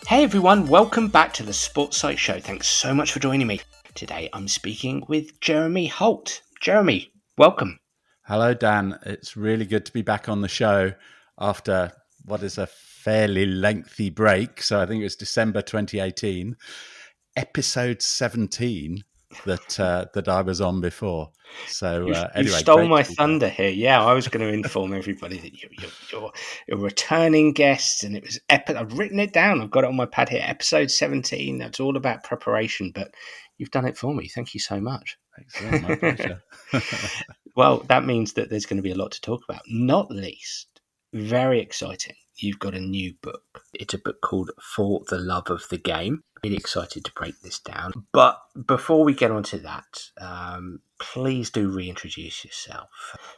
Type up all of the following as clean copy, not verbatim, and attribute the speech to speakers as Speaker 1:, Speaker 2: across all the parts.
Speaker 1: Hey everyone, welcome back to the Sports Psych Show. Thanks so much for joining me. Today I'm speaking with Jeremy Holt. Jeremy, welcome.
Speaker 2: Hello, Dan. It's really good to be back on the show after what is a fairly lengthy break. So I think it was December 2018, episode 17 that I was on before. So
Speaker 1: You
Speaker 2: anyway,
Speaker 1: stole
Speaker 2: great
Speaker 1: my
Speaker 2: to be back.
Speaker 1: thunder here. Yeah, I was going to inform everybody that you're a returning guest, and it was I've written it down. I've got it on my pad here. Episode 17. That's all about preparation, but you've done it for me. Thank you so much.
Speaker 2: Excellent, my pleasure.
Speaker 1: Well, that means that there's going to be a lot to talk about, not least, very exciting. You've got a new book. It's a book called For the Love of the Game. Really excited to break this down. But before we get on to that, please do reintroduce yourself.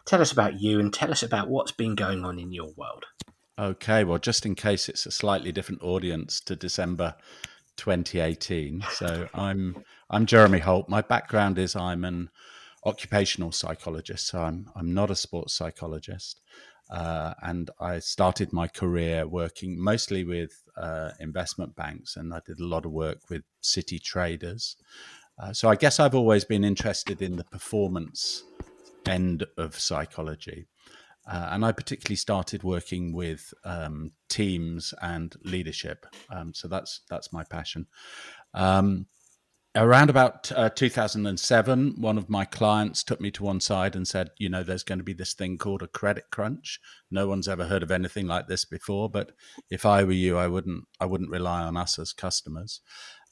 Speaker 1: Tell us about you and tell us about what's been going on in your world.
Speaker 2: Okay, well, just in case it's a slightly different audience to December 2018. So I'm Jeremy Holt. My background is I'm an occupational psychologist. So I'm not a sports psychologist. And I started my career working mostly with investment banks, and I did a lot of work with city traders. So I guess I've always been interested in the performance end of psychology. And I particularly started working with teams and leadership. So that's my passion. Around about 2007, one of my clients took me to one side and said, there's going to be this thing called a credit crunch. No one's ever heard of anything like this before, but if I were you, I wouldn't rely on us as customers.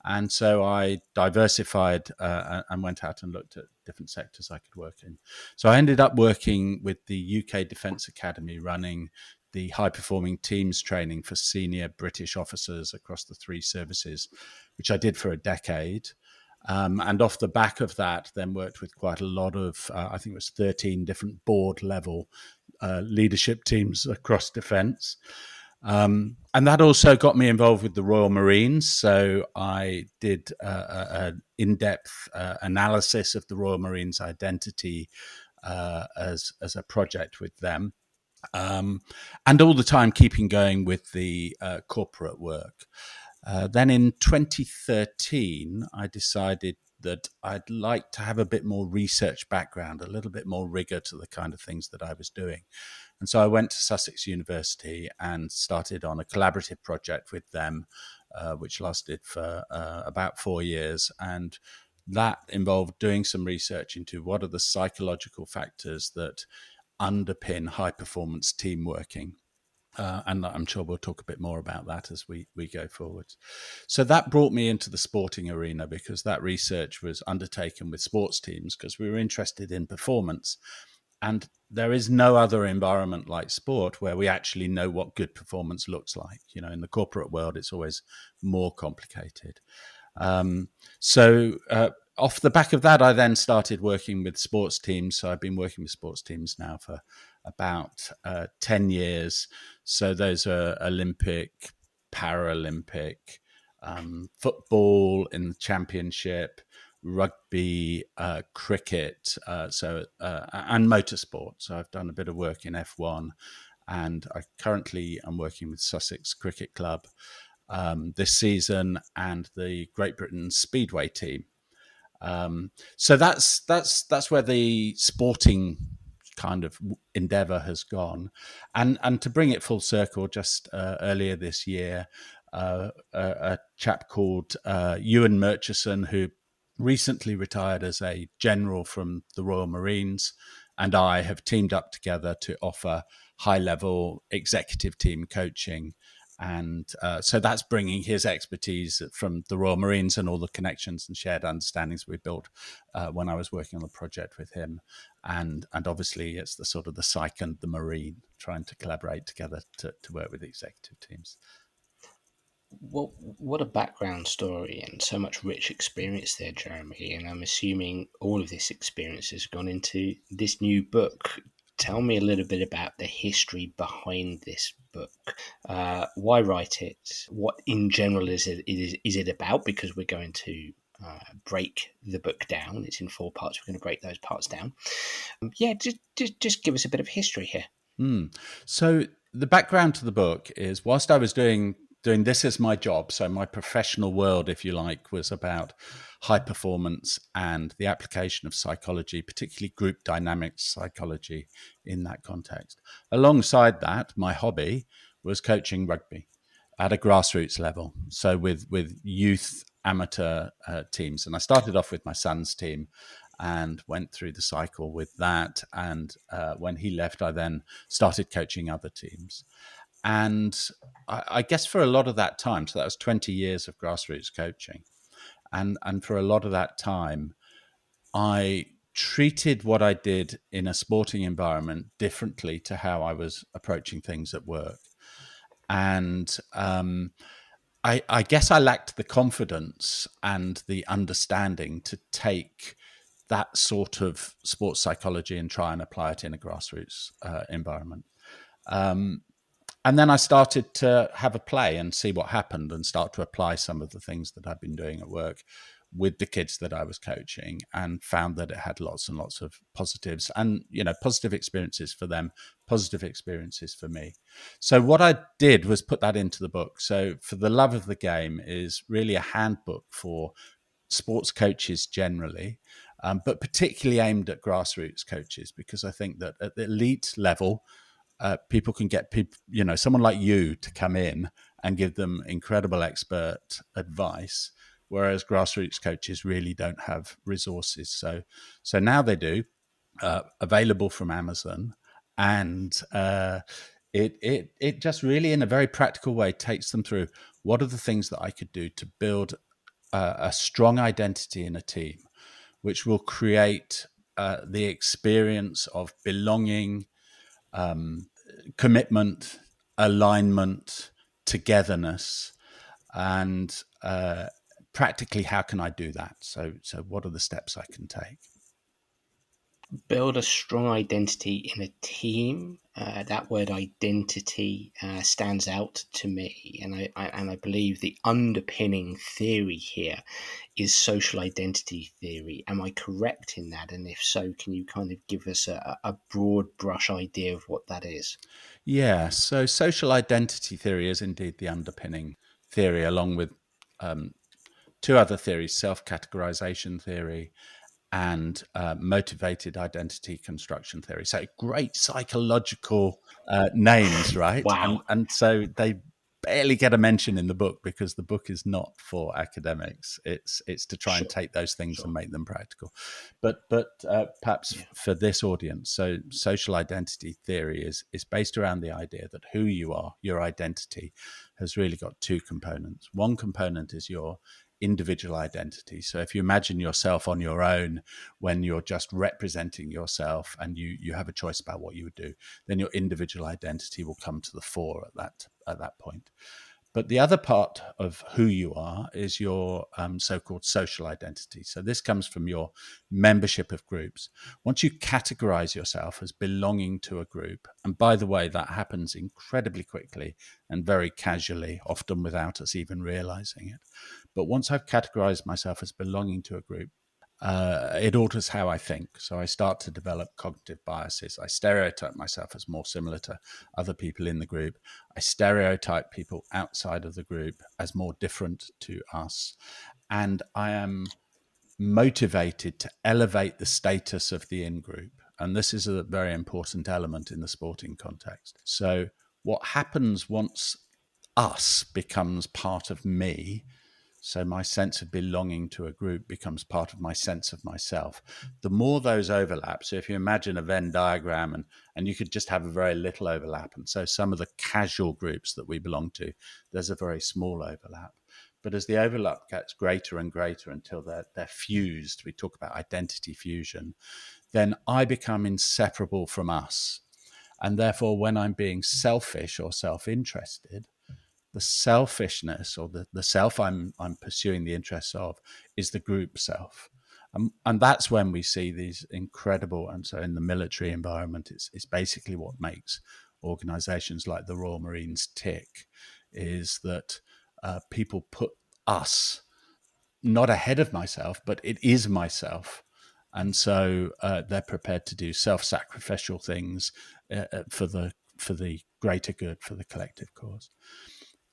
Speaker 2: And so I diversified and went out and looked at different sectors I could work in. So I ended up working with the UK Defence Academy, running the high-performing teams training for senior British officers across the three services, which I did for a decade. And off the back of that, then worked with quite a lot of, I think it was 13 different board level leadership teams across defence. And that also got me involved with the Royal Marines. So I did an in-depth analysis of the Royal Marines' identity as a project with them. And all the time keeping going with the corporate work. Then in 2013, I decided that I'd like to have a bit more research background, a little bit more rigor to the kind of things that I was doing. And so I went to Sussex University and started on a collaborative project with them, which lasted for about 4 years. And that involved doing some research into what are the psychological factors that underpin high performance team working. And I'm sure we'll talk a bit more about that as we go forward. So that brought me into the sporting arena because that research was undertaken with sports teams because we were interested in performance. And there is no other environment like sport where we actually know what good performance looks like. In the corporate world, it's always more complicated. So off the back of that, I then started working with sports teams. So I've been working with sports teams now for about 10 years. So those are Olympic, Paralympic, football in the championship, rugby, cricket, and motorsport. So I've done a bit of work in F1, and I currently am working with Sussex Cricket Club this season and the Great Britain Speedway team. So that's where the sporting kind of endeavor has gone. And to bring it full circle, just earlier this year, a chap called Ewan Murchison, who recently retired as a general from the Royal Marines, and I have teamed up together to offer high-level executive team coaching. And so that's bringing his expertise from the Royal Marines and all the connections and shared understandings we built when I was working on the project with him. And obviously it's the sort of the psych and the Marine trying to collaborate together to work with executive teams.
Speaker 1: Well, what a background story and so much rich experience there, Jeremy. And I'm assuming all of this experience has gone into this new book. Tell me a little bit about the history behind this book. Why write it? What in general is it about? Because we're going to break the book down. It's in 4 parts. We're going to break those parts down. Just give us a bit of history here.
Speaker 2: So the background to the book is whilst I was doing doing this as my job. So my professional world, if you like, was about high performance and the application of psychology, particularly group dynamics psychology in that context. Alongside that, my hobby was coaching rugby at a grassroots level. So with youth amateur teams. And I started off with my son's team and went through the cycle with that. And when he left, I then started coaching other teams. And I guess for a lot of that time, so that was 20 years of grassroots coaching. And for a lot of that time, I treated what I did in a sporting environment differently to how I was approaching things at work. And I guess I lacked the confidence and the understanding to take that sort of sports psychology and try and apply it in a grassroots environment. And then I started to have a play and see what happened and start to apply some of the things that I'd been doing at work with the kids that I was coaching, and found that it had lots and lots of positives and, positive experiences for them, positive experiences for me. So what I did was put that into the book. So For the Love of the Game is really a handbook for sports coaches generally, but particularly aimed at grassroots coaches, because I think that at the elite level, people can get someone like you to come in and give them incredible expert advice, whereas grassroots coaches really don't have resources. So now they do, available from Amazon, and it just really, in a very practical way, takes them through what are the things that I could do to build a strong identity in a team, which will create the experience of belonging, commitment, alignment, togetherness, and practically, how can I do that? So what are the steps I can take?
Speaker 1: Build a strong identity in a team. That word identity stands out to me, and I believe the underpinning theory here is social identity theory. Am I correct in that? And if so, can you kind of give us a broad brush idea of what that is?
Speaker 2: Yeah, so social identity theory is indeed the underpinning theory, along with two other theories: self-categorization theory and motivated identity construction theory. So great psychological names, right?
Speaker 1: Wow.
Speaker 2: And so they barely get a mention in the book, because the book is not for academics. It's to try and
Speaker 1: Sure.
Speaker 2: take those things
Speaker 1: Sure.
Speaker 2: and make them practical. But perhaps
Speaker 1: Yeah.
Speaker 2: for this audience, so social identity theory is based around the idea that who you are, your identity, has really got two components. One component is your individual identity. So if you imagine yourself on your own, when you're just representing yourself and you have a choice about what you would do, then your individual identity will come to the fore at that point. But the other part of who you are is your so-called social identity. So this comes from your membership of groups. Once you categorize yourself as belonging to a group, and by the way, that happens incredibly quickly and very casually, often without us even realizing it. But once I've categorized myself as belonging to a group, it alters how I think. So I start to develop cognitive biases. I stereotype myself as more similar to other people in the group. I stereotype people outside of the group as more different to us. And I am motivated to elevate the status of the in-group. And this is a very important element in the sporting context. So what happens once us becomes part of me, so my sense of belonging to a group becomes part of my sense of myself. The more those overlap, so if you imagine a Venn diagram, and you could just have a very little overlap, and so some of the casual groups that we belong to, there's a very small overlap. But as the overlap gets greater and greater until they're fused, we talk about identity fusion, then I become inseparable from us. And therefore, when I'm being selfish or self-interested, the selfishness, or the self I'm pursuing the interests of, is the group self. And that's when we see these incredible, and so in the military environment, it's basically what makes organizations like the Royal Marines tick, is that people put us not ahead of myself, but it is myself. And so they're prepared to do self-sacrificial things for the greater good, for the collective cause.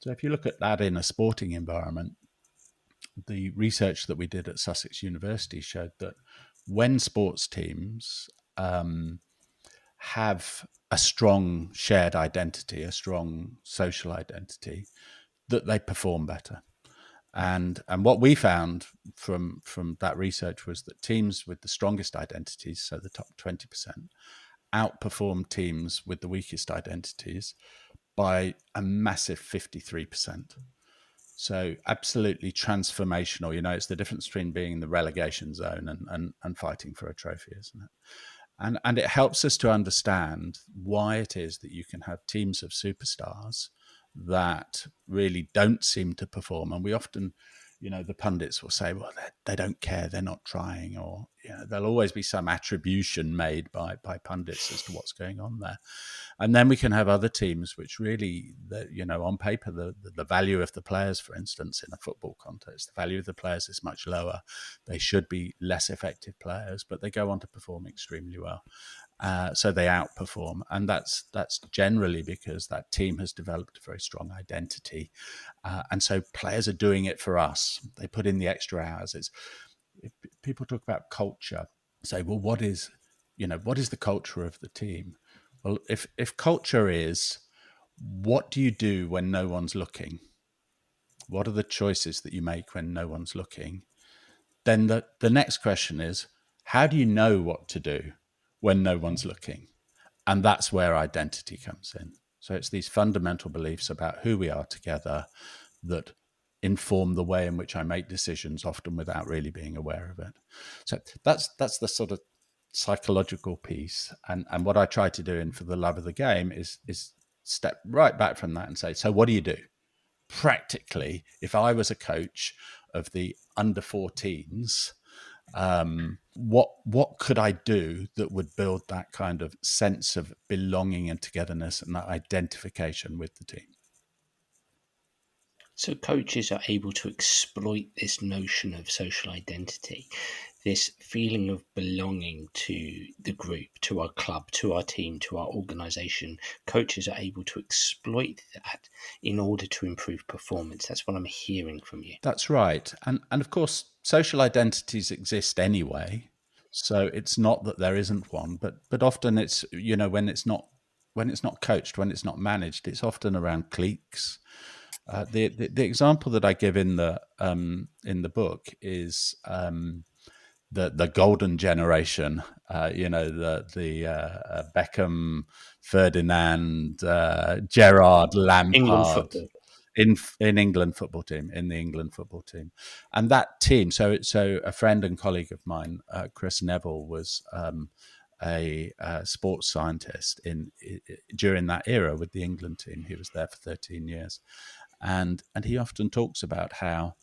Speaker 2: So if you look at that in a sporting environment, the research that we did at Sussex University showed that when sports teams have a strong shared identity, a strong social identity, that they perform better. And what we found from that research was that teams with the strongest identities, so the top 20%, outperform teams with the weakest identities by a massive 53%. So absolutely transformational. It's the difference between being in the relegation zone and fighting for a trophy, isn't it? And it helps us to understand why it is that you can have teams of superstars that really don't seem to perform. And we often, the pundits will say, well, they don't care, they're not trying, or there'll always be some attribution made by pundits as to what's going on there. And then we can have other teams which really, on paper, the value of the players, for instance, in a football context, the value of the players is much lower. They should be less effective players, but they go on to perform extremely well. So they outperform. And that's generally because that team has developed a very strong identity. And so players are doing it for us. They put in the extra hours. If people talk about culture, say, well, what is the culture of the team? Well, if culture is, what do you do when no one's looking? What are the choices that you make when no one's looking? Then the next question is, how do you know what to do when no one's looking? And that's where identity comes in. So it's these fundamental beliefs about who we are together that inform the way in which I make decisions, often without really being aware of it. So that's the sort of psychological piece. And what I try to do in For the Love of the Game is step right back from that and say, so what do you do? Practically, if I was a coach of the under 14s, what could I do that would build that kind of sense of belonging and togetherness and that identification with the team?
Speaker 1: So coaches are able to exploit this notion of social identity, this feeling of belonging to the group, to our club, to our team, to our organisation. Coaches are able to exploit that in order to improve performance. That's what I'm hearing from you.
Speaker 2: That's right. And of course, social identities exist anyway. So it's not that there isn't one, but often it's, when it's not coached, when it's not managed, it's often around cliques. The example that I give in the book is the golden generation. The Beckham, Ferdinand, Gerrard,
Speaker 1: England
Speaker 2: Lampard,
Speaker 1: football.
Speaker 2: in England football team, in the England football team, and that team. So a friend and colleague of mine, Chris Neville, was a sports scientist during that era with the England team. He was there for 13 years, and he often talks about how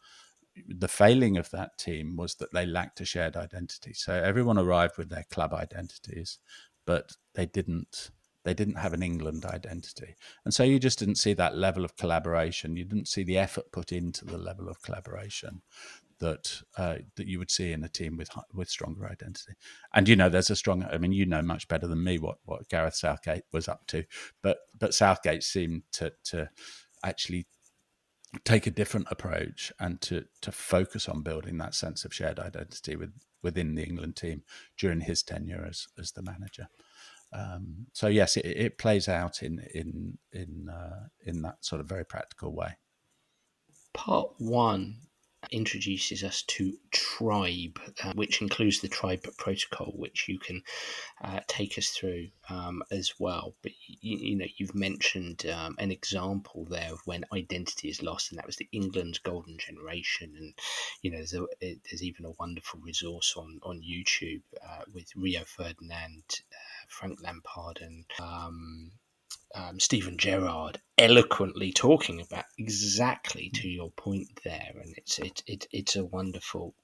Speaker 2: the failing of that team was that they lacked a shared identity. So everyone arrived with their club identities, but they didn't have an England identity. And so you just didn't see that level of collaboration. You didn't see the effort put into the level of collaboration that you would see in a team with stronger identity. And there's a strong. I mean, much better than me what Gareth Southgate was up to, but Southgate seemed to actually take a different approach and to focus on building that sense of shared identity within the England team during his tenure as the manager. So yes, it plays out in that sort of very practical way.
Speaker 1: Part one introduces us to tribe, which includes the tribe protocol, which you can take us through as well. But you've mentioned an example there of when identity is lost, and that was the England's golden generation. And there's even a wonderful resource on YouTube with Rio Ferdinand, Frank Lampard, and Stephen Gerrard eloquently talking about exactly to your point there, and it's a wonderful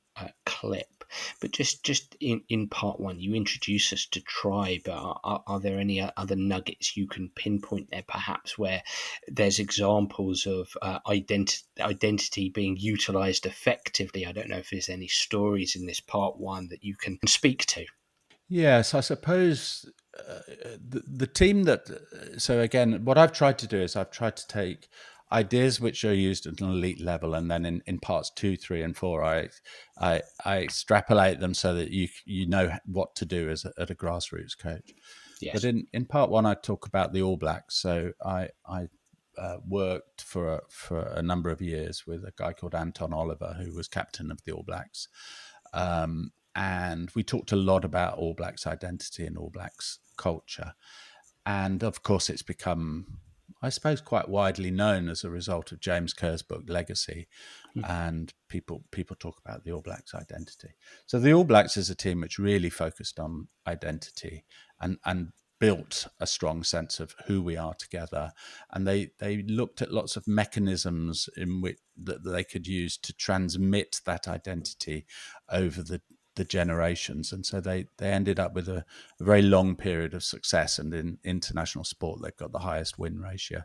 Speaker 1: clip. But just in part one, you introduce us to tribe. Are there any other nuggets you can pinpoint there, perhaps, where there's examples of identity being utilized effectively? I don't know if there's any stories in this part one that you can speak to.
Speaker 2: Yes, I suppose the team that. So again, what I've tried to do is I've tried to take ideas which are used at an elite level, and then in parts 2, 3, and 4, I extrapolate them so that you know what to do at a grassroots coach. But
Speaker 1: Yes.
Speaker 2: in part 1, I talk about the All Blacks. So I worked for a number of years with a guy called Anton Oliver, who was captain of the All Blacks. And we talked a lot about All Blacks identity and All Blacks culture. And of course, it's become, I suppose, quite widely known as a result of James Kerr's book Legacy, and people talk about the All Blacks identity. So the All Blacks is a team which really focused on identity and built a strong sense of who we are together, and they looked at lots of mechanisms in which that they could use to transmit that identity over the generations. And so they ended up with a very long period of success, and in international sport they've got the highest win ratio.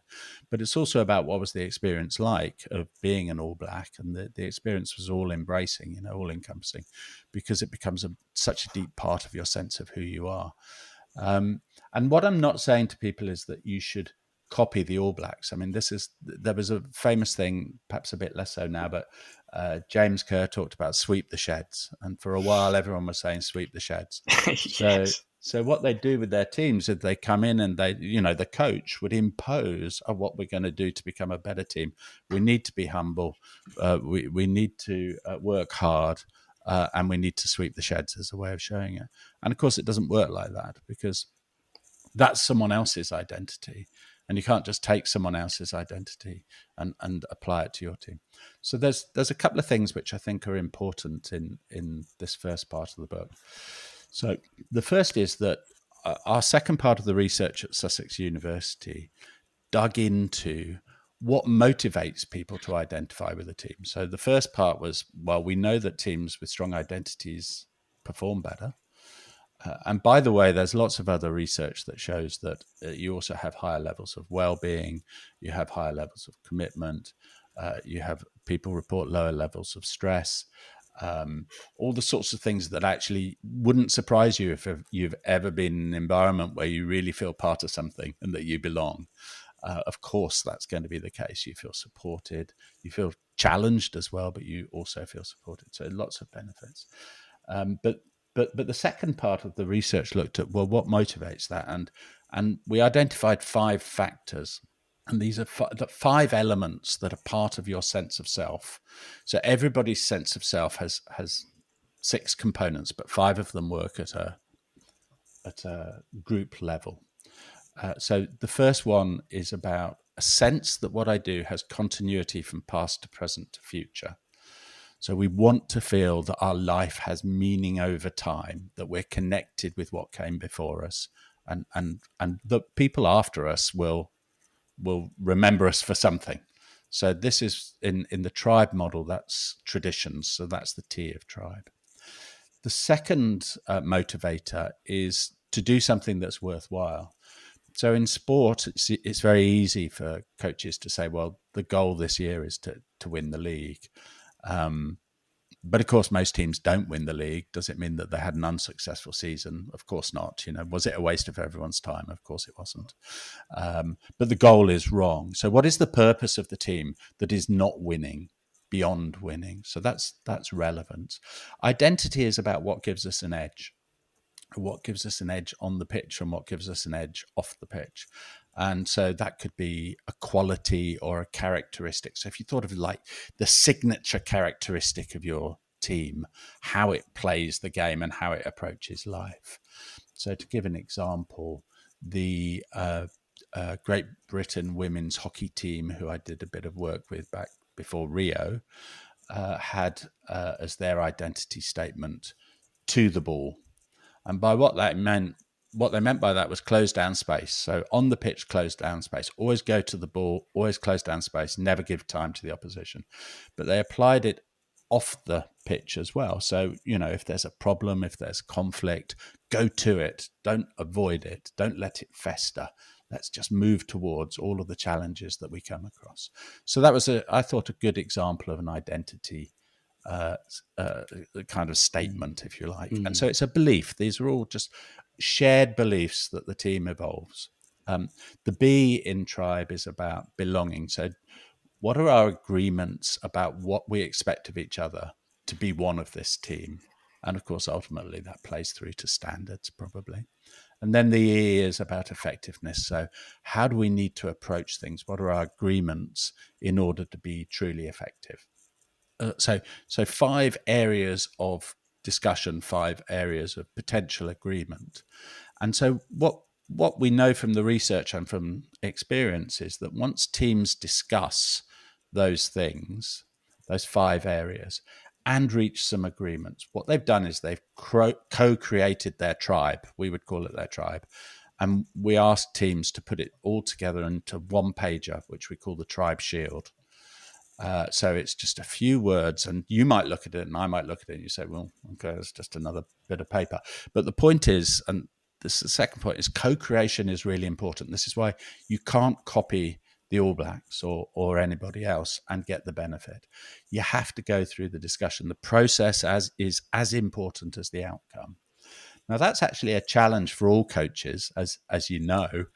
Speaker 2: But it's also about what was the experience like of being an All Black, and the experience was all embracing, all encompassing, because it becomes such a deep part of your sense of who you are. And what I'm not saying to people is that you should copy the All Blacks. I mean, there was a famous thing, perhaps a bit less so now, but James Kerr talked about sweep the sheds, and for a while everyone was saying sweep the sheds.
Speaker 1: Yes.
Speaker 2: So what they do with their teams is they come in and the coach would impose what we're going to do to become a better team. We need to be humble. We need to work hard. And we need to sweep the sheds as a way of showing it. And of course, it doesn't work like that, because that's someone else's identity. And you can't just take someone else's identity and apply it to your team. So there's a couple of things which I think are important in this first part of the book. So the first is that our second part of the research at Sussex University dug into what motivates people to identify with a team. So the first part was, well, we know that teams with strong identities perform better. And by the way, there's lots of other research that shows that you also have higher levels of well-being, you have higher levels of commitment, you have people report lower levels of stress, all the sorts of things that actually wouldn't surprise you if you've ever been in an environment where you really feel part of something and that you belong. Of course, that's going to be the case. You feel supported, you feel challenged as well, but you also feel supported. So lots of benefits. But the second part of the research looked at, well, what motivates that? And we identified 5 factors. And these are 5 elements that are part of your sense of self. So everybody's sense of self has 6 components, but 5 of them work at a group level. So the first one is about a sense that what I do has continuity from past to present to future. So we want to feel that our life has meaning over time, that we're connected with what came before us, and the people after us will remember us for something. So this is in the tribe model, that's traditions. So that's the T of tribe. The second motivator is to do something that's worthwhile. So in sport, it's very easy for coaches to say, well, the goal this year is to win the league. But of course, most teams don't win the league. Does it mean that they had an unsuccessful season? Of course not. Was it a waste of everyone's time? Of course it wasn't. But the goal is wrong. So what is the purpose of the team that is not winning beyond winning? So that's relevant. Identity is about what gives us an edge. What gives us an edge on the pitch and what gives us an edge off the pitch. And so that could be a quality or a characteristic. So if you thought of like the signature characteristic of your team, how it plays the game and how it approaches life. So to give an example, the Great Britain women's hockey team, who I did a bit of work with back before Rio, had as their identity statement, to the ball. And by what they meant by that was close down space. So on the pitch, close down space. Always go to the ball, always close down space, never give time to the opposition. But they applied it off the pitch as well. So, if there's a problem, if there's conflict, go to it. Don't avoid it. Don't let it fester. Let's just move towards all of the challenges that we come across. So that was, I thought, a good example of an identity kind of statement, if you like. And so it's a belief. These are all just shared beliefs that the team evolves. The B in tribe is about belonging. So what are our agreements about what we expect of each other to be one of this team? And of course, ultimately, that plays through to standards, probably. And then the E is about effectiveness. So, how do we need to approach things? What are our agreements in order to be truly effective? So 5 areas of discussion, 5 areas of potential agreement. And so, what we know from the research and from experience is that once teams discuss those things, those 5 areas, and reach some agreements, what they've done is they've co-created their tribe. We would call it their tribe. And we asked teams to put it all together into one pager, which we call the tribe shield. So it's just a few words, and you might look at it, and I might look at it, and you say, "Well, okay, it's just another bit of paper." But the point is, and this is the second point, is co-creation is really important. This is why you can't copy the All Blacks or anybody else and get the benefit. You have to go through the discussion. The process is as important as the outcome. Now, that's actually a challenge for all coaches, as you know,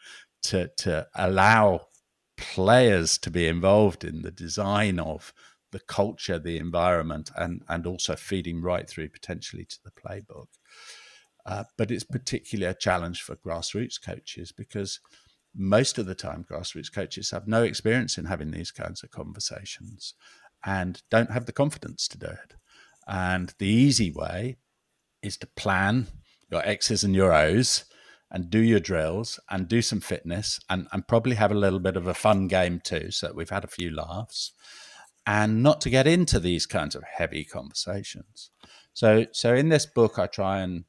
Speaker 2: to allow players to be involved in the design of the culture, the environment, and also feeding right through potentially to the playbook. But it's particularly a challenge for grassroots coaches because most of the time grassroots coaches have no experience in having these kinds of conversations and don't have the confidence to do it. And the easy way is to plan your X's and your O's and do your drills and do some fitness and probably have a little bit of a fun game too, so that we've had a few laughs, and not to get into these kinds of heavy conversations. So in this book, I try and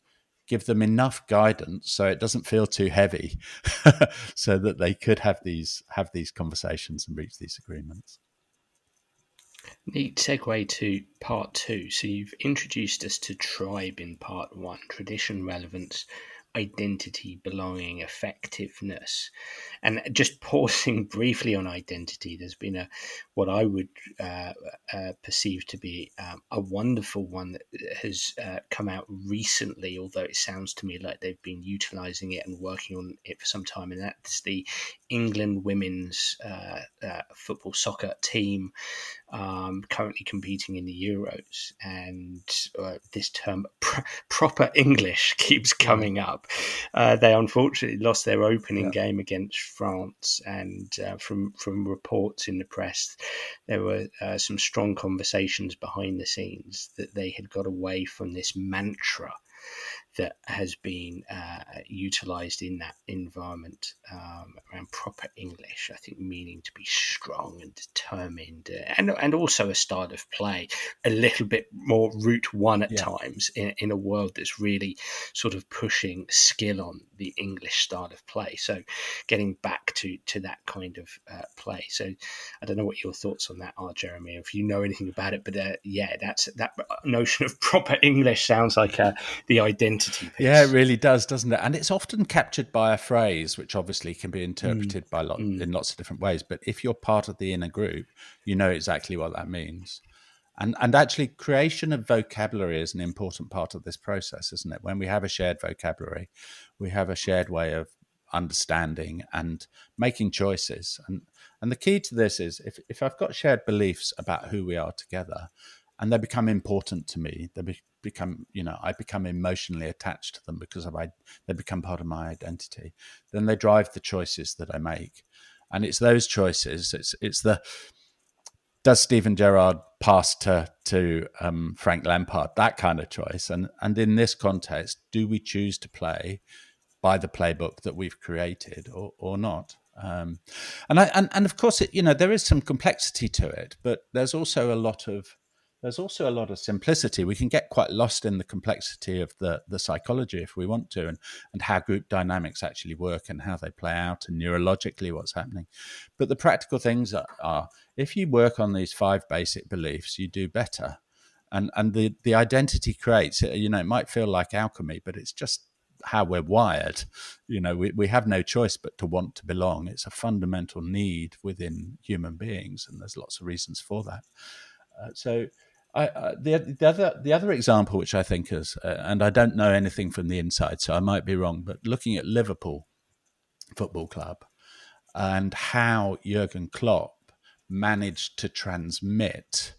Speaker 2: give them enough guidance so it doesn't feel too heavy, so that they could have these conversations and reach these agreements.
Speaker 1: Neat segue to part two. So you've introduced us to tribe in part one: tradition, relevance, identity, belonging, effectiveness. And just pausing briefly on identity, there's been what I would perceive to be a wonderful one that has come out recently, although it sounds to me like they've been utilising it and working on it for some time, and that's the England women's football soccer team, currently competing in the Euros. And this term proper English keeps coming up. They unfortunately lost their opening game against France, and from reports in the press, there were some strong conversations behind the scenes that they had got away from this mantra that has been utilised in that environment around proper English. I think meaning to be strong and determined, and also a style of play, a little bit more route one at times in a world that's really sort of pushing skill on the English style of play. So getting back to that kind of play. So I don't know what your thoughts on that are, Jeremy, if you know anything about it, but that's that notion of proper English sounds like the identity piece.
Speaker 2: Yeah, it really does, doesn't it? And it's often captured by a phrase, which obviously can be interpreted in lots of different ways. But if you're part of the inner group, you know exactly what that means. And actually, creation of vocabulary is an important part of this process, isn't it? When we have a shared vocabulary, we have a shared way of understanding and making choices. And the key to this is if I've got shared beliefs about who we are together, and they become important to me, I become emotionally attached to them because they become part of my identity. Then they drive the choices that I make, and it's those choices. It's the does Steven Gerrard pass to Frank Lampard, that kind of choice, and in this context, do we choose to play by the playbook that we've created or not? And of course, there is some complexity to it, but there's also a lot of simplicity. We can get quite lost in the complexity of the psychology if we want to, and how group dynamics actually work and how they play out and neurologically what's happening. But the practical things are if you work on these 5 basic beliefs, you do better. And the identity creates, it might feel like alchemy, but it's just how we're wired. We have no choice but to want to belong. It's a fundamental need within human beings, and there's lots of reasons for that. The other example, which I think is, and I don't know anything from the inside, so I might be wrong, but looking at Liverpool Football Club and how Jurgen Klopp managed to transmit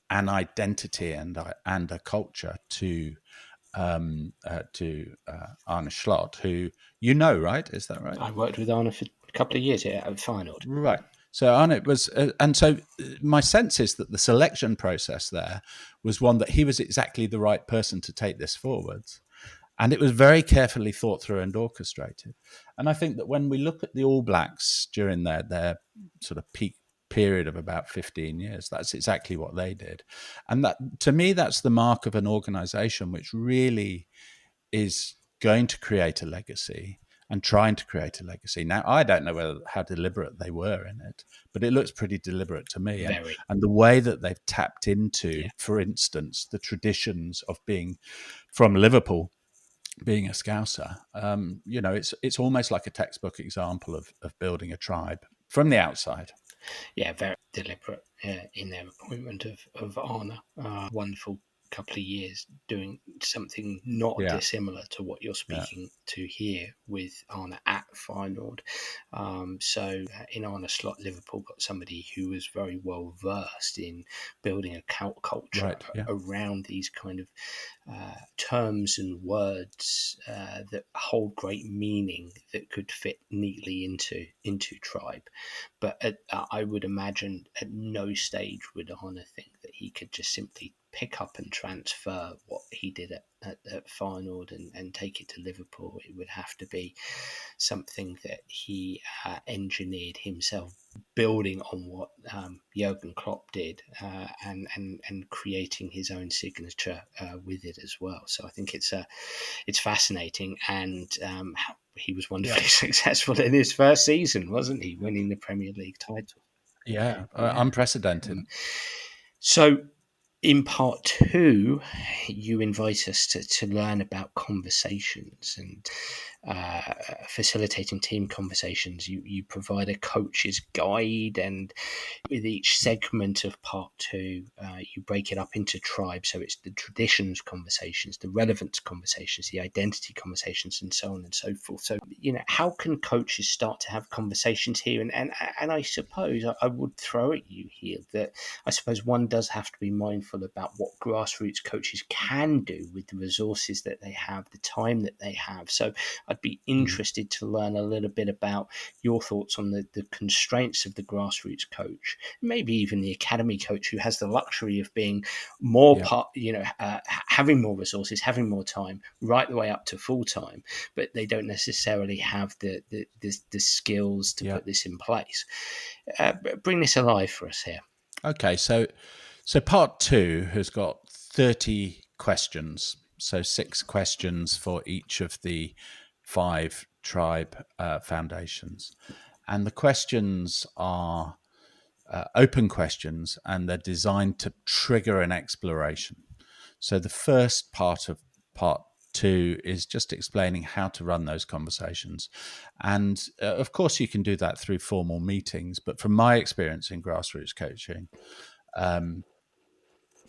Speaker 2: an identity and a culture to Arne Slot, who right? Is that right?
Speaker 1: I worked with Arne for a couple of years here at Feyenoord.
Speaker 2: Right. So Arne was, and so my sense is that the selection process there was one that he was exactly the right person to take this forwards. And it was very carefully thought through and orchestrated. And I think that when we look at the All Blacks during their sort of peak period of about 15 years, that's exactly what they did. And that, to me, that's the mark of an organization which really is going to create a legacy and trying to create a legacy. Now, I don't know how deliberate they were in it, but it looks pretty deliberate to me.
Speaker 1: Very.
Speaker 2: And the way that they've tapped into,
Speaker 1: Yeah.
Speaker 2: for instance, the traditions of being from Liverpool, being a Scouser, it's almost like a textbook example of building a tribe from the outside.
Speaker 1: Yeah, very deliberate in their appointment of Arne. Wonderful couple of years doing something not dissimilar to what you're speaking to here with Arne at Feyenoord. So in Arne Slot, Liverpool got somebody who was very well versed in building a culture around these kind of terms and words that hold great meaning that could fit neatly into tribe. But I would imagine at no stage would Arne think that he could just simply pick up and transfer what he did at Feyenoord and take it to Liverpool. It would have to be something that he engineered himself, building on what Jurgen Klopp did and creating his own signature with it as well. So I think it's fascinating, and he was wonderfully successful in his first season, wasn't he? Winning the Premier League title.
Speaker 2: Yeah. Unprecedented.
Speaker 1: So in part 2, you invite us to learn about conversations and facilitating team conversations. You provide a coach's guide, and with each segment of part 2, you break it up into tribes. So it's the traditions conversations, the relevance conversations, the identity conversations, and so on and so forth. So, how can coaches start to have conversations here? And I suppose I would throw at you here that I suppose one does have to be mindful about what grassroots coaches can do with the resources that they have, the time that they have. So I'd be interested to learn a little bit about your thoughts on the constraints of the grassroots coach, maybe even the academy coach who has the luxury of being more having more resources, having more time, right the way up to full time, but they don't necessarily have the skills to put this in place. Bring this alive for us here.
Speaker 2: Okay, so part 2 has got 30 questions. So 6 questions for each of the 5 tribe foundations. And the questions are open questions, and they're designed to trigger an exploration. So the first part of part 2 is just explaining how to run those conversations. And of course, you can do that through formal meetings. But from my experience in grassroots coaching,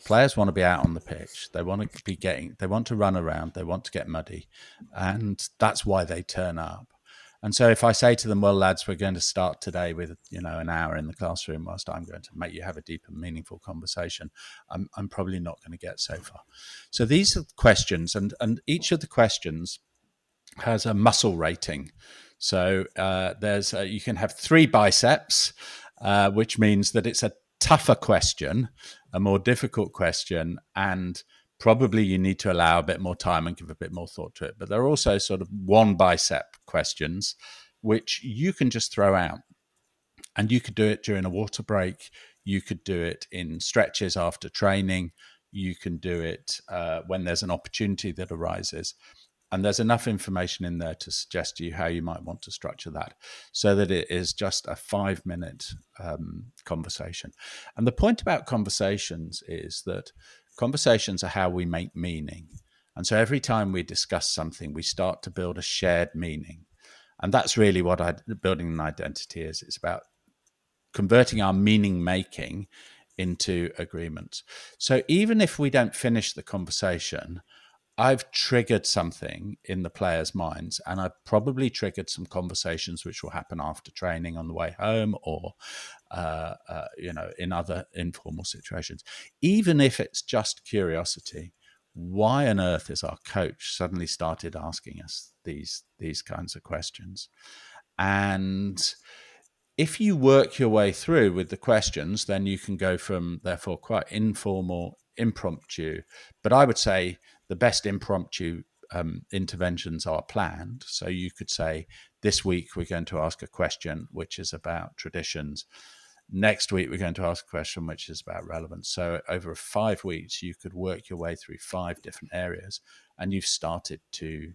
Speaker 2: players want to be out on the pitch. They want to run around. They want to get muddy. And that's why they turn up. And so if I say to them, well, lads, we're going to start today with, an hour in the classroom whilst I'm going to make you have a deep and meaningful conversation, I'm probably not going to get so far. So these are the questions, and each of the questions has a muscle rating. So you can have 3 biceps, which means that it's a tougher question, a more difficult question, and probably you need to allow a bit more time and give a bit more thought to it. But there are also sort of 1 bicep questions, which you can just throw out. And you could do it during a water break. You could do it in stretches after training. You can do it when there's an opportunity that arises. And there's enough information in there to suggest to you how you might want to structure that so that it is just a 5-minute conversation. And the point about conversations is that conversations are how we make meaning. And so every time we discuss something, we start to build a shared meaning. And that's really what building an identity is. It's about converting our meaning making into agreements. So even if we don't finish the conversation, I've triggered something in the players' minds, and I've probably triggered some conversations which will happen after training on the way home, or in other informal situations. Even if it's just curiosity, why on earth is our coach suddenly started asking us these kinds of questions? And if you work your way through with the questions, then you can go from, therefore, quite informal, impromptu. But I would say the best impromptu interventions are planned. So you could say, this week we're going to ask a question which is about traditions. Next week we're going to ask a question which is about relevance. So over 5 weeks, you could work your way through 5 different areas, and you've started to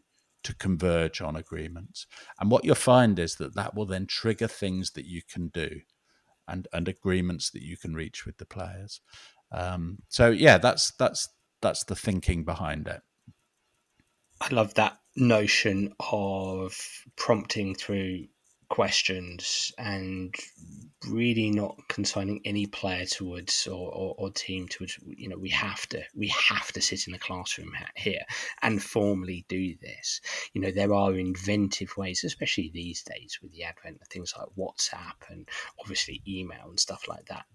Speaker 2: converge on agreements. And what you'll find is that will then trigger things that you can do, and agreements that you can reach with the players. So yeah, that's the thinking behind it.
Speaker 1: I love that notion of prompting through questions and really not consigning any player towards or team towards, we have to sit in the classroom here and formally do this. There are inventive ways, especially these days with the advent of things like WhatsApp and obviously email and stuff like that.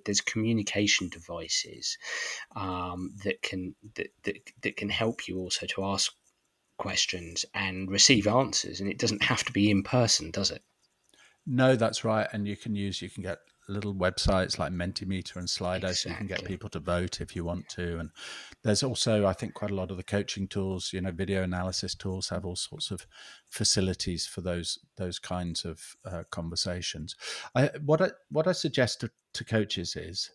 Speaker 1: There's communication devices that can help you also to ask questions and receive answers, and it doesn't have to be in person, does it?
Speaker 2: No, that's right. And you can get little websites like Mentimeter and Slido, so you can get
Speaker 1: Exactly.
Speaker 2: people to vote if you want to. And there's also, I think, quite a lot of the coaching tools, video analysis tools have all sorts of facilities for those kinds of conversations. What I suggest to coaches is,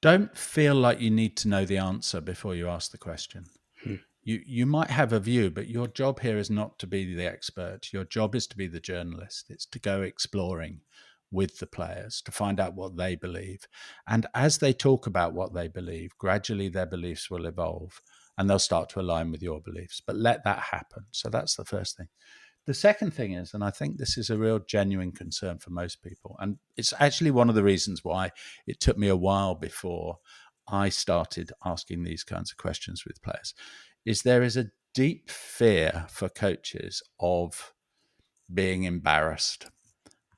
Speaker 2: don't feel like you need to know the answer before you ask the question.
Speaker 1: Hmm.
Speaker 2: You might have a view, but your job here is not to be the expert. Your job is to be the journalist. It's to go exploring with the players to find out what they believe. And as they talk about what they believe, gradually their beliefs will evolve and they'll start to align with your beliefs. But let that happen. So that's the first thing. The second thing is, and I think this is a real genuine concern for most people, and it's actually one of the reasons why it took me a while before I started asking these kinds of questions with players, is there is a deep fear for coaches of being embarrassed,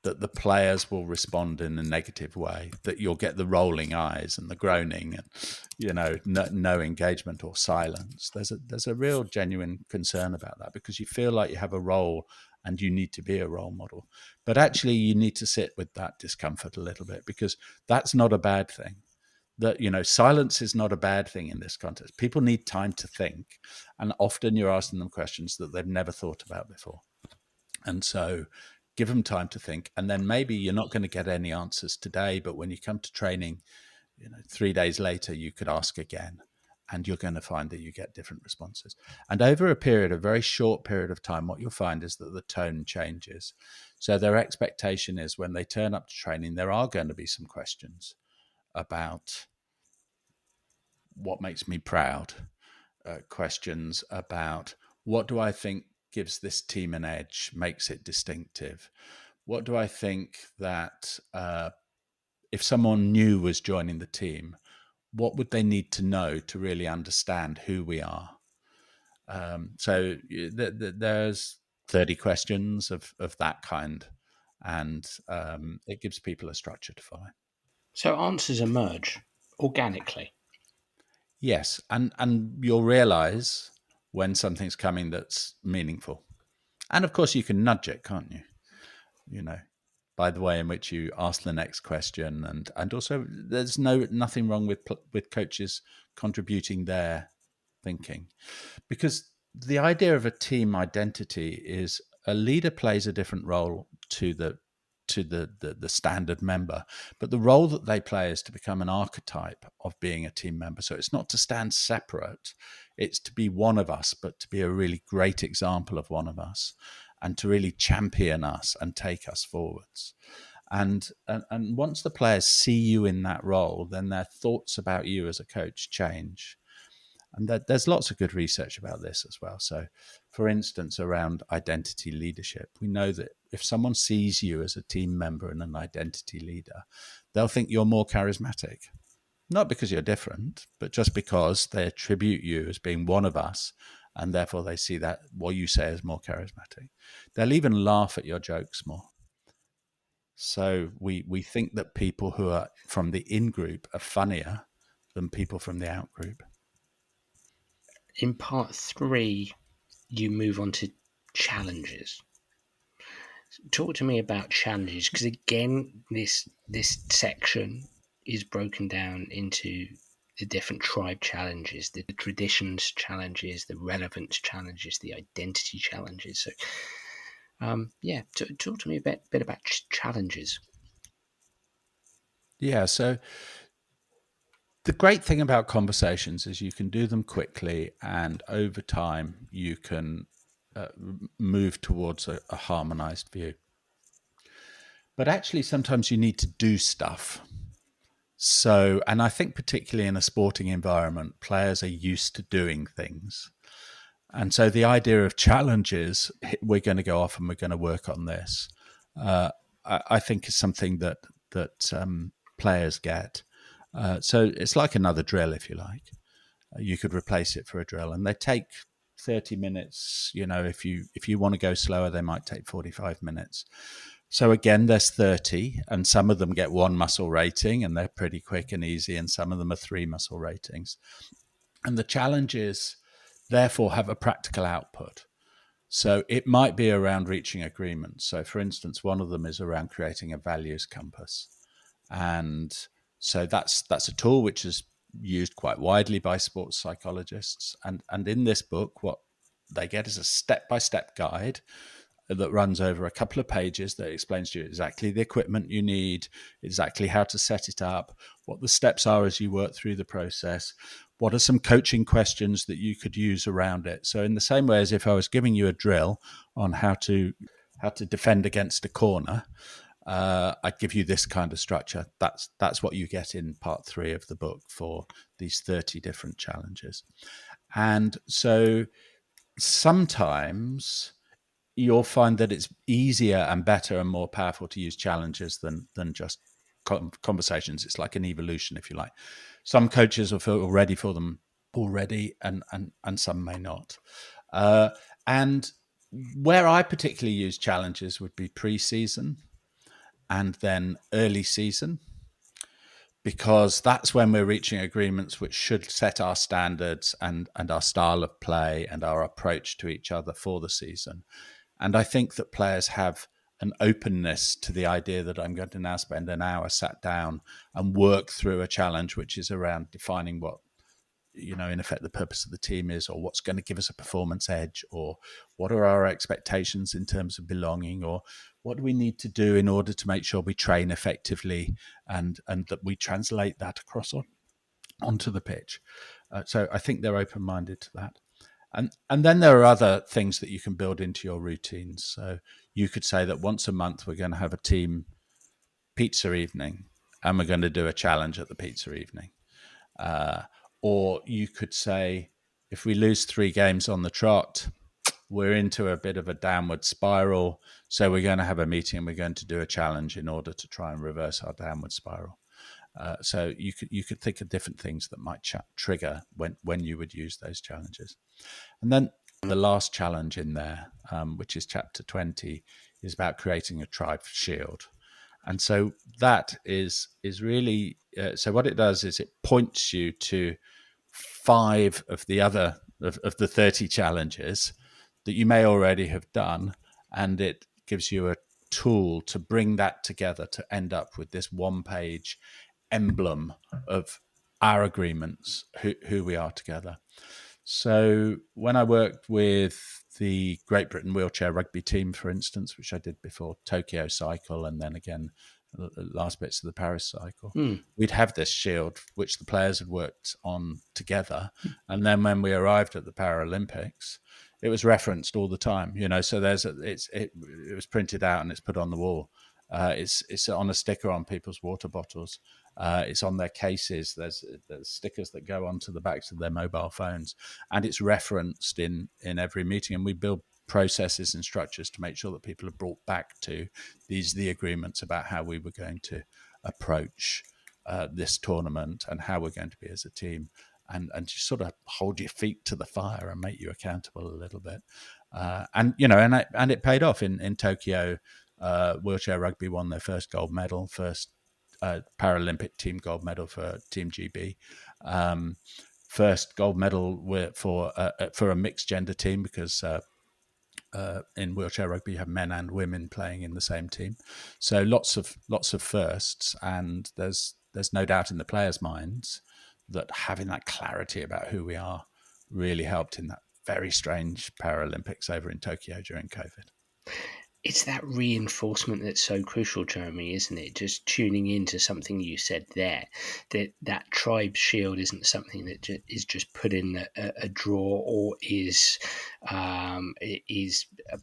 Speaker 2: that the players will respond in a negative way, that you'll get the rolling eyes and the groaning and, no engagement or silence. There's a real genuine concern about that, because you feel like you have a role and you need to be a role model. But actually you need to sit with that discomfort a little bit, because that's not a bad thing. That, silence is not a bad thing in this context. People need time to think, and often you're asking them questions that they've never thought about before. And so give them time to think, and then maybe you're not going to get any answers today, but when you come to training, 3 days later, you could ask again, and you're going to find that you get different responses. And over a very short period of time, what you'll find is that the tone changes. So their expectation is, when they turn up to training, there are going to be some questions about what makes me proud, questions about what do I think gives this team an edge, makes it distinctive. What do I think that if someone new was joining the team, what would they need to know to really understand who we are? So there's 30 questions of that kind, and it gives people a structure to follow.
Speaker 1: So answers emerge organically.
Speaker 2: Yes, and you'll realize when something's coming that's meaningful. And of course, you can nudge it, can't you? You know, by the way in which you ask the next question, and also there's nothing wrong with coaches contributing their thinking, because the idea of a team identity is a leader plays a different role to the standard member, but the role that they play is to become an archetype of being a team member. So it's not to stand separate, it's to be one of us, but to be a really great example of one of us, and to really champion us and take us forwards. And once the players see you in that role, then their thoughts about you as a coach change. And there's lots of good research about this as well. So, for instance, around identity leadership, we know that if someone sees you as a team member and an identity leader, they'll think you're more charismatic. not because you're different, but just because they attribute you as being one of us, and therefore they see that what you say is more charismatic. They'll even laugh at your jokes more. So we think that people who are from the in group are funnier than people from the out group.
Speaker 1: In part 3, you move on to challenges. Talk to me about challenges, because again, this section is broken down into the different tribe challenges, the traditions challenges, the relevance challenges, the identity challenges. So, talk to me a bit about challenges.
Speaker 2: Yeah. So the great thing about conversations is you can do them quickly, and over time you can move towards a harmonized view. But actually, sometimes you need to do stuff. So, and I think particularly in a sporting environment, players are used to doing things. And so the idea of challenges, we're going to go off and we're going to work on this, I think is something that players get. So it's like another drill, if you like. You could replace it for a drill, and they take 30 minutes. If you want to go slower, they might take 45 minutes. So again, there's 30, and some of them get 1 muscle rating, and they're pretty quick and easy, and some of them are 3 muscle ratings. And the challenges, therefore, have a practical output. So it might be around reaching agreement. So, for instance, one of them is around creating a values compass. And so that's a tool which is used quite widely by sports psychologists. And in this book, what they get is a step-by-step guide that runs over a couple of pages that explains to you exactly the equipment you need, exactly how to set it up, what the steps are as you work through the process, what are some coaching questions that you could use around it. So in the same way as if I was giving you a drill on how to defend against a corner, I'd give you this kind of structure. That's what you get in part 3 of the book for these 30 different challenges. And so sometimes you'll find that it's easier and better and more powerful to use challenges than just conversations. It's like an evolution, if you like. Some coaches will feel ready for them already, and some may not. And where I particularly use challenges would be pre-season and then early season, because that's when we're reaching agreements which should set our standards and our style of play and our approach to each other for the season. And I think that players have an openness to the idea that I'm going to now spend an hour sat down and work through a challenge which is around defining what, in effect, the purpose of the team is, or what's going to give us a performance edge, or what are our expectations in terms of belonging, or what do we need to do in order to make sure we train effectively and that we translate that across onto the pitch. So I think they're open-minded to that. And then there are other things that you can build into your routines. So you could say that once a month we're going to have a team pizza evening, and we're going to do a challenge at the pizza evening. Or you could say, if we lose 3 games on the trot, we're into a bit of a downward spiral. So we're going to have a meeting and we're going to do a challenge in order to try and reverse our downward spiral. So you could think of different things that might trigger when you would use those challenges. And then the last challenge in there, which is chapter 20, is about creating a tribe shield. And so that is really, so what it does is it points you to 5 of the other, of the 30 challenges that you may already have done. And it gives you a tool to bring that together to end up with this 1-page emblem of our agreements, who we are together. So when I worked with the Great Britain wheelchair rugby team, for instance, which I did before Tokyo cycle and then again last bits of the Paris cycle, we'd have this shield which the players had worked on together. And then when we arrived at the Paralympics, it was referenced all the time, so it was printed out and it's put on the wall. It's on a sticker on people's water bottles. It's on their cases. There's stickers that go onto the backs of their mobile phones, and it's referenced in every meeting. And we build processes and structures to make sure that people are brought back to the agreements about how we were going to approach this tournament and how we're going to be as a team, and just sort of hold your feet to the fire and make you accountable a little bit. And it paid off in Tokyo. Wheelchair rugby won their first gold medal, first Paralympic team gold medal for Team GB. First gold medal for a mixed gender team, because in wheelchair rugby you have men and women playing in the same team. So lots of firsts, and there's no doubt in the players' minds that having that clarity about who we are really helped in that very strange Paralympics over in Tokyo during COVID.
Speaker 1: It's that reinforcement that's so crucial, Jeremy, isn't it? Just tuning into something you said there, that tribe shield isn't something that is just put in a drawer, or is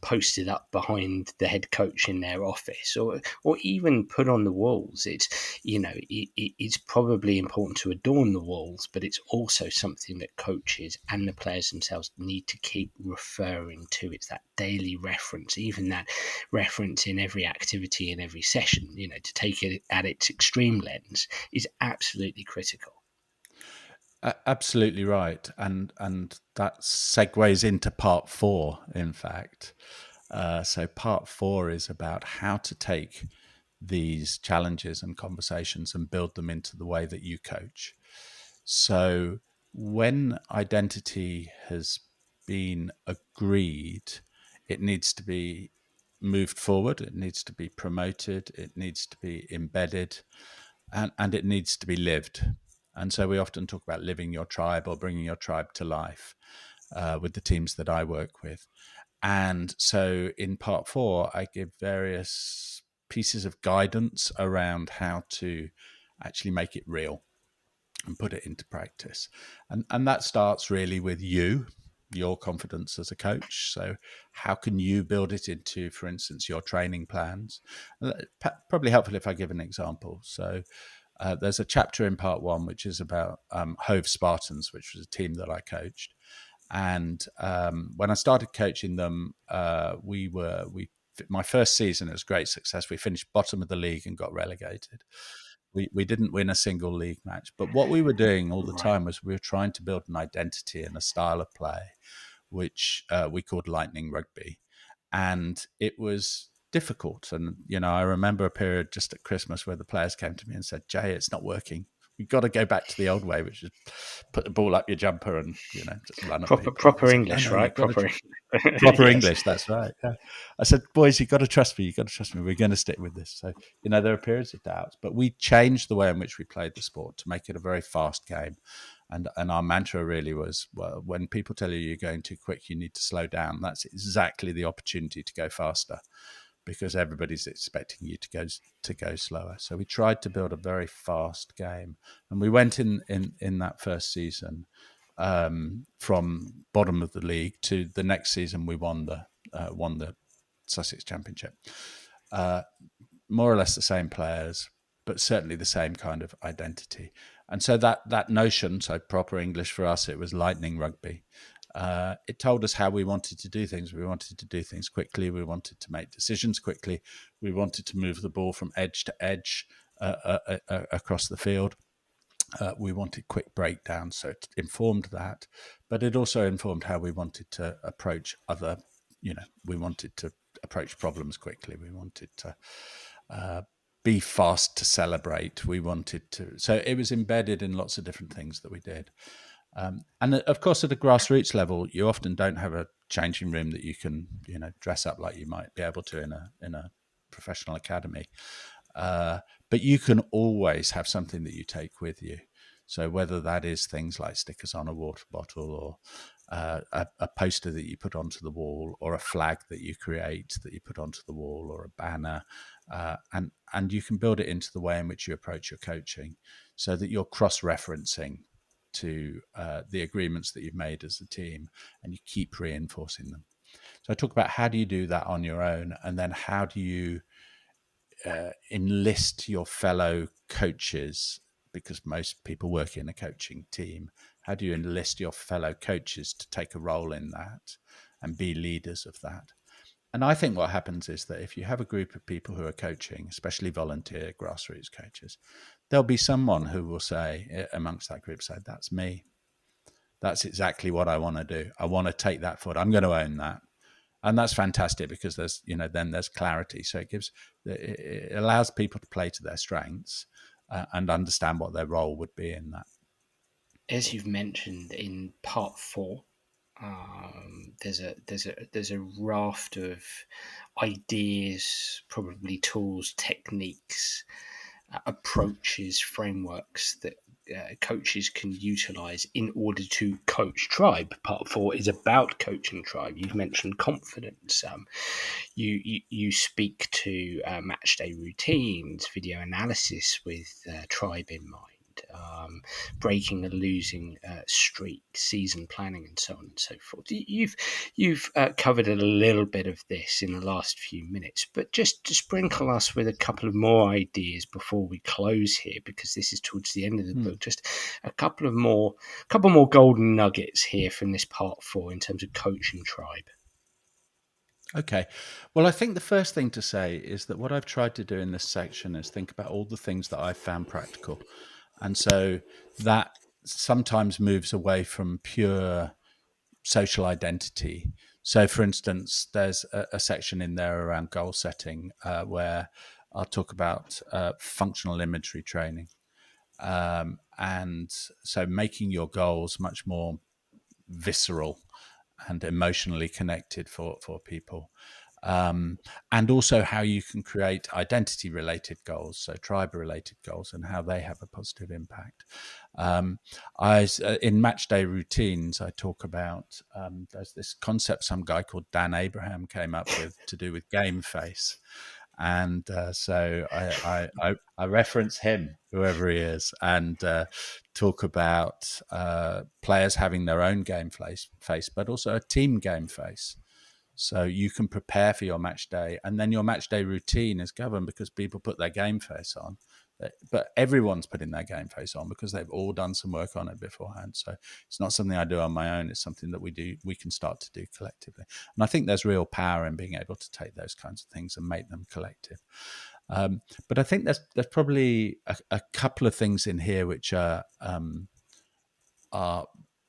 Speaker 1: posted up behind the head coach in their office, or even put on the walls. It's probably important to adorn the walls, but it's also something that coaches and the players themselves need to keep referring to. It's that daily reference, even that reference in every activity, in every session, to take it at its extreme lens, is absolutely critical.
Speaker 2: Absolutely right, and that segues into part 4. In fact, so part 4 is about how to take these challenges and conversations and build them into the way that you coach. So when identity has been agreed, it needs to be moved forward, it needs to be promoted, it needs to be embedded, and it needs to be lived. And so we often talk about living your tribe or bringing your tribe to life with the teams that I work with. And so in part 4, I give various pieces of guidance around how to actually make it real and put it into practice. And that starts really with your confidence as a coach. So how can you build it into, for instance, your training plans? Probably helpful if I give an example. So there's a chapter in part 1 which is about Hove Spartans, which was a team that I coached. And when I started coaching them, my first season, it was great success. We finished bottom of the league and got relegated. We didn't win a single league match, but what we were doing all the
Speaker 1: Right.
Speaker 2: time was we were trying to build an identity and a style of play, which we called lightning rugby, and it was difficult. And I remember a period just at Christmas where the players came to me and said, "Jay, it's not working. We've got to go back to the old way, which is put the ball up your jumper and just run at
Speaker 1: Proper
Speaker 2: people." And I
Speaker 1: proper
Speaker 2: said, "No,
Speaker 1: English,
Speaker 2: no, you've
Speaker 1: right?
Speaker 2: got to."
Speaker 1: Proper
Speaker 2: Proper
Speaker 1: yes.
Speaker 2: English, that's right. Yeah. I said, "Boys, you've got to trust me. You've got to trust me. We're going to stick with this." So, there are periods of doubt, but we changed the way in which we played the sport to make it a very fast game. And our mantra really was, well, when people tell you you're going too quick, you need to slow down. That's exactly the opportunity to go faster, because everybody's expecting you to go slower. So we tried to build a very fast game, and we went in that first season from bottom of the league to the next season. We won the Sussex Championship. More or less the same players, but certainly the same kind of identity. And so that notion, so proper English for us, it was lightning rugby. It told us how we wanted to do things. We wanted to do things quickly. We wanted to make decisions quickly. We wanted to move the ball from edge to edge across the field. We wanted quick breakdowns, so it informed that, but it also informed how we wanted to approach we wanted to approach problems quickly. We wanted to be fast to celebrate. So it was embedded in lots of different things that we did. And of course, at a grassroots level, you often don't have a changing room that you can, dress up like you might be able to in a professional academy. But you can always have something that you take with you. So whether that is things like stickers on a water bottle, or a poster that you put onto the wall, or a flag that you create that you put onto the wall, or a banner, and you can build it into the way in which you approach your coaching, so that you're cross-referencing to the agreements that you've made as a team, and you keep reinforcing them. So I talk about how do you do that on your own, and then how do you enlist your fellow coaches, because most people work in a coaching team. How do you enlist your fellow coaches to take a role in that and be leaders of that? And I think what happens is that if you have a group of people who are coaching, especially volunteer grassroots coaches, there'll be someone who will say, amongst that group, say, that's me. That's exactly what I want to do. I want to take that forward. I'm going to own that. And that's fantastic because there's, then there's clarity. So it allows people to play to their strengths and understand what their role would be in that.
Speaker 1: As you've mentioned in part 4, there's a raft of ideas, probably tools, techniques, approaches, frameworks that coaches can utilize in order to coach tribe. Part 4 is about coaching tribe. You've mentioned confidence. You speak to match day routines, video analysis with tribe in mind. Breaking a losing streak, season planning, and so on and so forth. You've covered a little bit of this in the last few minutes, but just to sprinkle us with a couple of more ideas before we close here, because this is towards the end of the book. Just a couple more golden nuggets here from this part 4 in terms of coaching tribe.
Speaker 2: Okay. Well, I think the first thing to say is that what I've tried to do in this section is think about all the things that I've found practical. And so that sometimes moves away from pure social identity. So, for instance, there's a section in there around goal setting where I'll talk about functional imagery training. And so making your goals much more visceral and emotionally connected for people. And also how you can create identity related goals, so tribe related goals, and how they have a positive impact. In match day routines, I talk about there's this concept some guy called Dan Abraham came up with to do with game face. And so I reference him, whoever he is, and talk about players having their own game face, but also a team game face. So you can prepare for your match day, and then your match day routine is governed because people put their game face on. But everyone's putting their game face on because they've all done some work on it beforehand. So it's not something I do on my own. It's something that we can start to do collectively. And I think there's real power in being able to take those kinds of things and make them collective. But I think there's probably a couple of things in here which are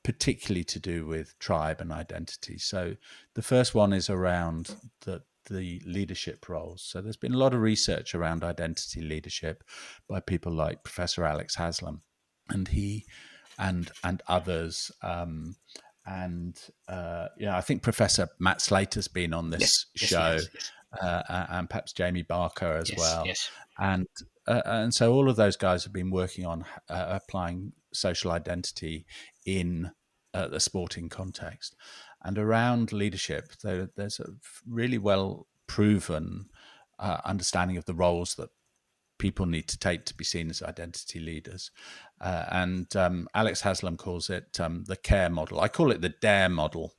Speaker 2: particularly to do with tribe and identity. So the first one is around the leadership roles. So there's been a lot of research around identity leadership by people like Professor Alex Haslam, and he and others. I think Professor Matt Slater's been on this show, and perhaps Jamie Barker as well.
Speaker 1: Yes.
Speaker 2: And so all of those guys have been working on applying social identity in the sporting context. And around leadership, there's a really well proven understanding of the roles that people need to take to be seen as identity leaders. And Alex Haslam calls it the CARE model. I call it the DARE model.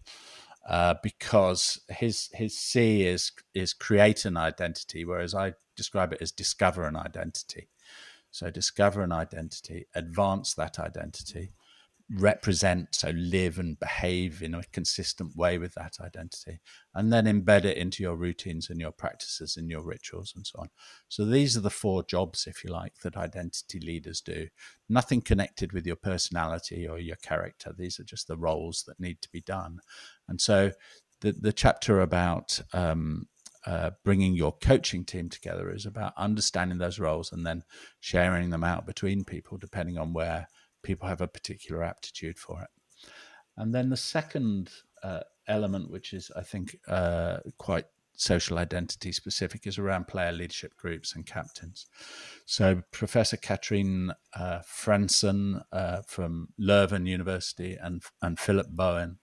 Speaker 2: Because his C is create an identity, whereas I describe it as discover an identity. So discover an identity, advance that identity, represent, so live and behave in a consistent way with that identity, and then embed it into your routines and your practices and your rituals and so on. So these are the 4 jobs, if you like, that identity leaders do. Nothing connected with your personality or your character. These are just the roles that need to be done. And so the chapter about bringing your coaching team together is about understanding those roles and then sharing them out between people depending on where people have a particular aptitude for it. And then the second element, which is, I think, quite social identity specific, is around player leadership groups and captains. So Professor Katrine Franson from Leuven University and Philip Bowen,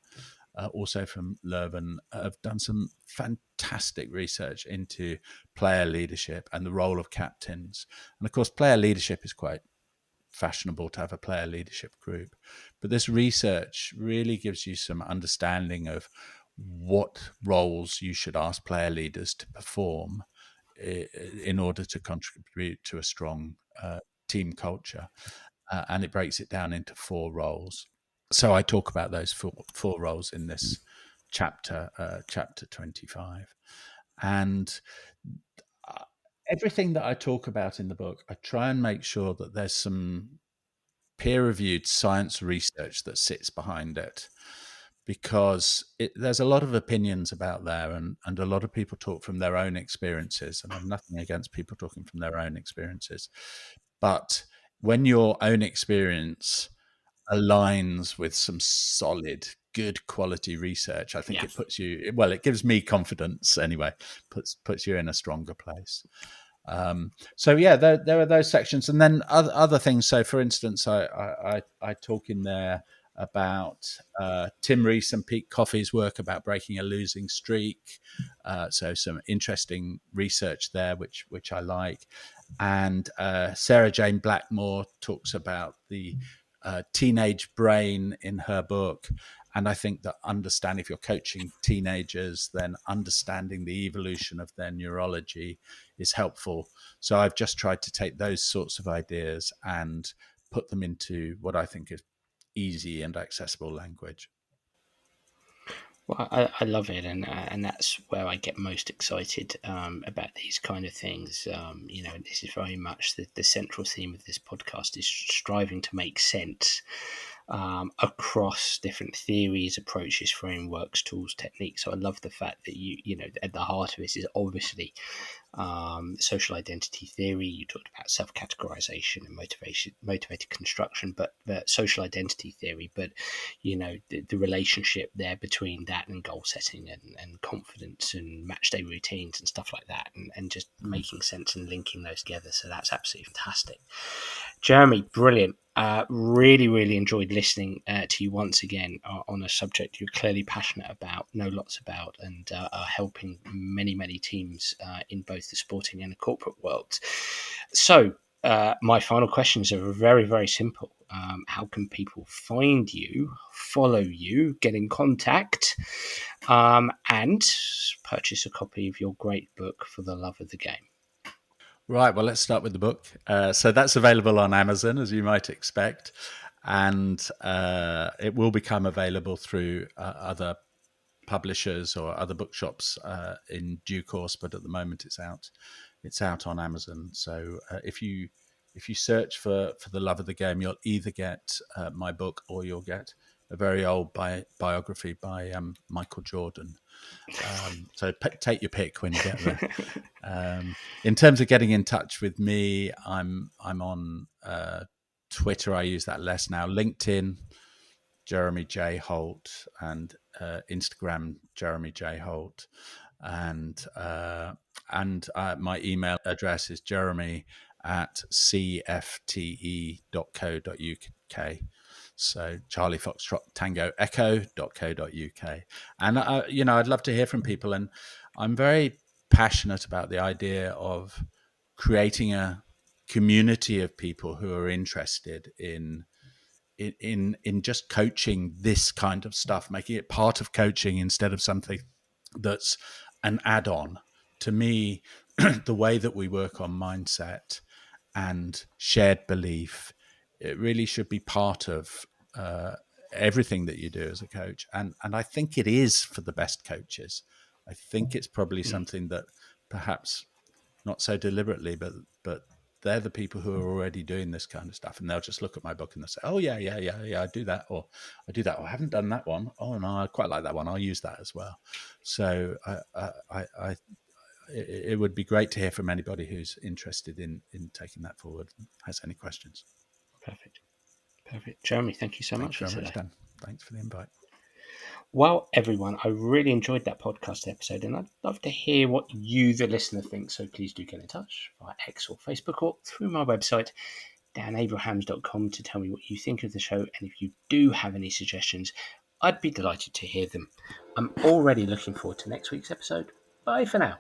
Speaker 2: also from Leuven, have done some fantastic research into player leadership and the role of captains. And of course, player leadership is quite fashionable to have a player leadership group, but this research really gives you some understanding of what roles you should ask player leaders to perform in order to contribute to a strong team culture, and it breaks it down into 4 roles. So I talk about those four roles in this chapter 25. And uh, everything that I talk about in the book, I try and make sure that there's some peer-reviewed science research that sits behind it, because there's a lot of opinions about there, and a lot of people talk from their own experiences, and I have nothing against people talking from their own experiences. But when your own experience aligns with some solid, good quality research, I think
Speaker 1: Yeah.
Speaker 2: it puts you, well, it gives me confidence anyway, puts you in a stronger place. So yeah, there are those sections, and then other things. So, for instance, I talk in there about Tim Rees and Pete Coffey's work about breaking a losing streak. So some interesting research there, which I like. And Sarah Jane Blackmore talks about the teenage brain in her book. And I think that understanding, if you're coaching teenagers, then understanding the evolution of their neurology is helpful. So I've just tried to take those sorts of ideas and put them into what I think is easy and accessible language.
Speaker 1: Well, I love it, and that's where I get most excited about these kind of things. This is very much the central theme of this podcast is striving to make sense across different theories, approaches, frameworks, tools, techniques. So I love the fact that at the heart of this is obviously social identity theory. You talked about self-categorization and motivated construction, but social identity theory. But the relationship there between that and goal setting and confidence and match day routines and stuff like that, and just making sense and linking those together. So that's absolutely fantastic. Jeremy, brilliant. Really, really enjoyed listening to you once again on a subject you're clearly passionate about, know lots about, and are helping many, many teams in both the sporting and the corporate worlds. So, my final questions are very, very simple. How can people find you, follow you, get in contact, and purchase a copy of your great book, For the Love of the Game?
Speaker 2: Right. Well, let's start with the book. So that's available on Amazon, as you might expect, and it will become available through other publishers or other bookshops in due course. But at the moment, it's out. It's out on Amazon. So if you search for the love of the game, you'll either get my book or you'll get a very old biography by Michael Jordan. So take your pick when you get there. In terms of getting in touch with me, I'm on Twitter. I use that less now. LinkedIn, Jeremy J Holt, and Instagram, Jeremy J Holt, and my email address is jeremy@cfte.co.uk. So Charlie Foxtrot Tango Echo.co.uk. And I'd love to hear from people, and I'm very passionate about the idea of creating a community of people who are interested in just coaching this kind of stuff, making it part of coaching instead of something that's an add-on. To me, the way that we work on mindset and shared belief, it really should be part of everything that you do as a coach. And I think it is for the best coaches. I think it's probably something that perhaps not so deliberately, but they're the people who are already doing this kind of stuff, and they'll just look at my book and they'll say, "Oh yeah, I do that," or "I do that," or "I haven't done that one. Oh no, I quite like that one. I'll use that as well." So it would be great to hear from anybody who's interested in taking that forward, and has any questions.
Speaker 1: Perfect. Perfect. Jeremy, thank you so
Speaker 2: Thank
Speaker 1: much
Speaker 2: you
Speaker 1: for
Speaker 2: very much,
Speaker 1: today.
Speaker 2: Dan. Thanks for the invite.
Speaker 1: Well, everyone, I really enjoyed that podcast episode, and I'd love to hear what you, the listener, think. So please do get in touch via X or Facebook or through my website, danabrahams.com, to tell me what you think of the show. And if you do have any suggestions, I'd be delighted to hear them. I'm already looking forward to next week's episode. Bye for now.